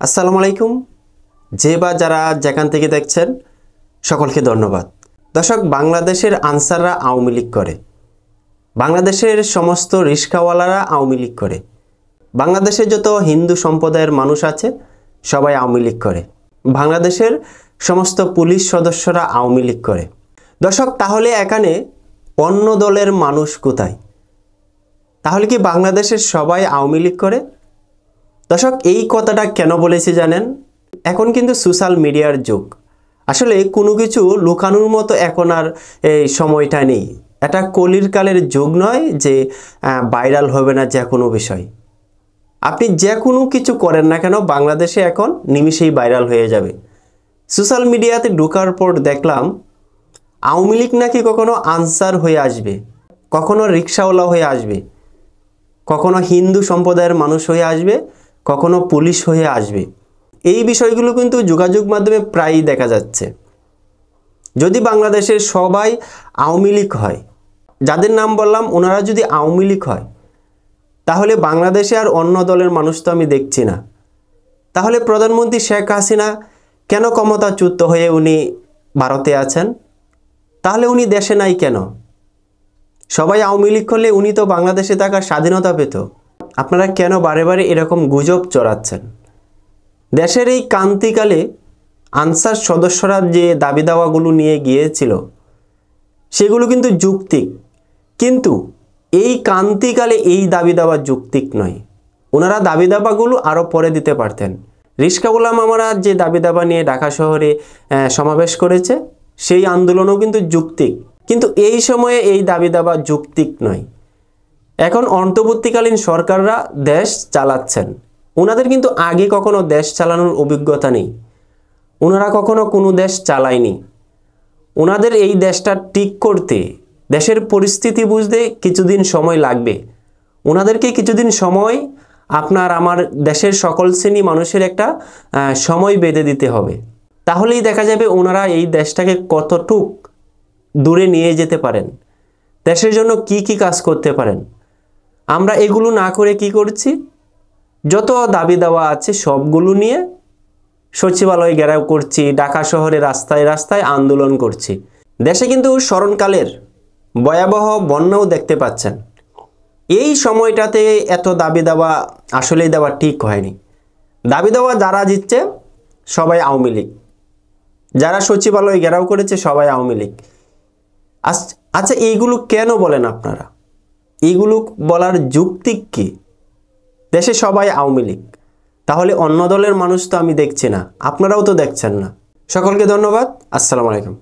আসসালামু আলাইকুম। যে বা যারা যেখান থেকে দেখছেন সকলকে ধন্যবাদ। দর্শক, বাংলাদেশের আনসাররা আওয়ামী লীগ করে, বাংলাদেশের সমস্ত রিস্কাওয়ালারা আওয়ামী লীগ করে, বাংলাদেশে যত হিন্দু সম্প্রদায়ের মানুষ আছে সবাই আওয়ামী লীগ করে, বাংলাদেশের সমস্ত পুলিশ সদস্যরা আওয়ামী লীগ করে। দর্শক, তাহলে এখানে অন্য দলের মানুষ কোথায়? তাহলে কি বাংলাদেশের সবাই আওয়ামী লীগ করে? দর্শক, এই কথাটা কেন বলেছি জানেন? এখন কিন্তু সোশ্যাল মিডিয়ার যুগ। আসলে কোনো কিছু লুকানোর মতো এখন আর এই সময়টা নেই। এটা কলির কালের যুগ নয় যে ভাইরাল হবে না যে কোনো বিষয়। আপনি যে কোনো কিছু করেন না কেন বাংলাদেশে এখন নিমিষেই ভাইরাল হয়ে যাবে। সোশ্যাল মিডিয়াতে ঢোকার পর দেখলাম আওয়ামী লীগ নাকি কখনো আনসার হয়ে আসবে, কখনো রিক্সাওয়ালা হয়ে আসবে, কখনো হিন্দু সম্প্রদায়ের মানুষ হয়ে আসবে, কখনো পুলিশ হয়ে আসবে। এই বিষয়গুলো কিন্তু যোগাযোগ মাধ্যমে প্রায়ই দেখা যাচ্ছে। যদি বাংলাদেশের সবাই আওয়ামী লীগ হয়, যাদের নাম বললাম ওনারা যদি আওয়ামী লীগ হয়, তাহলে বাংলাদেশে আর অন্য দলের মানুষ তো আমি দেখছি না। তাহলে প্রধানমন্ত্রী শেখ হাসিনা কেন ক্ষমতাচ্যুত হয়ে উনি ভারতে আছেন? তাহলে উনি দেশে নাই কেন? সবাই আওয়ামী লীগ করলে উনি তো বাংলাদেশে থাকার স্বাধীনতা পেত। আপনারা কেন বারে বারে এরকম গুজব চড়াচ্ছেন? দেশের এই ক্রান্তিকালে আনসার সদস্যরা যে দাবি দাওয়াগুলো নিয়ে গিয়েছিল সেগুলো কিন্তু যৌক্তিক, কিন্তু এই ক্রান্তিকালে এই দাবি দাওয়া যৌক্তিক নয়। ওনারা দাবি দাবাগুলো আরও পরে দিতে পারতেন। রিস্কা মামারা যে দাবি দাবা নিয়ে ঢাকা শহরে সমাবেশ করেছে সেই আন্দোলনও কিন্তু যৌক্তিক, কিন্তু এই সময়ে এই দাবি দাবা যৌক্তিক নয়। এখন অন্তর্বর্তীকালীন সরকাররা দেশ চালাচ্ছেন, ওনাদের কিন্তু আগে কখনো দেশ চালানোর অভিজ্ঞতা নেই, ওনারা কখনো কোনো দেশ চালায়নি। ওনাদের এই দেশটা ঠিক করতে, দেশের পরিস্থিতি বুঝতে কিছুদিন সময় লাগবে। ওনাদেরকে কিছুদিন সময় আপনার আমার দেশের সকল শ্রেণী মানুষের একটা সময় বেঁধে দিতে হবে। তাহলেই দেখা যাবে ওনারা এই দেশটাকে কতটুক দূরে নিয়ে যেতে পারেন, দেশের জন্য কি কি কাজ করতে পারেন। আমরা এগুলো না করে কি করছি? যত দাবি দেওয়া আছে সবগুলো নিয়ে সচিবালয় ঘেরাও করছি, ঢাকা শহরে রাস্তায় রাস্তায় আন্দোলন করছি। দেশে কিন্তু স্মরণকালের ভয়াবহ বন্যাও দেখতে পাচ্ছেন। এই সময়টাতে এত দাবি দেওয়া আসলেই দেওয়া ঠিক হয়নি। দাবি দেওয়া যারা দিচ্ছে সবাই আওয়ামী লীগ, যারা সচিবালয় ঘেরাও করেছে সবাই আওয়ামী লীগ। আচ্ছা, এইগুলো কেন বলেন আপনারা? এইগুলো বলার যুক্তি কি? দেশে সবাই আওয়ামী লীগ, তাহলে অন্য দলের মানুষ তো আমি দেখছি না, আপনারাও তো দেখছেন না। সকলকে ধন্যবাদ। আসসালামু আলাইকুম।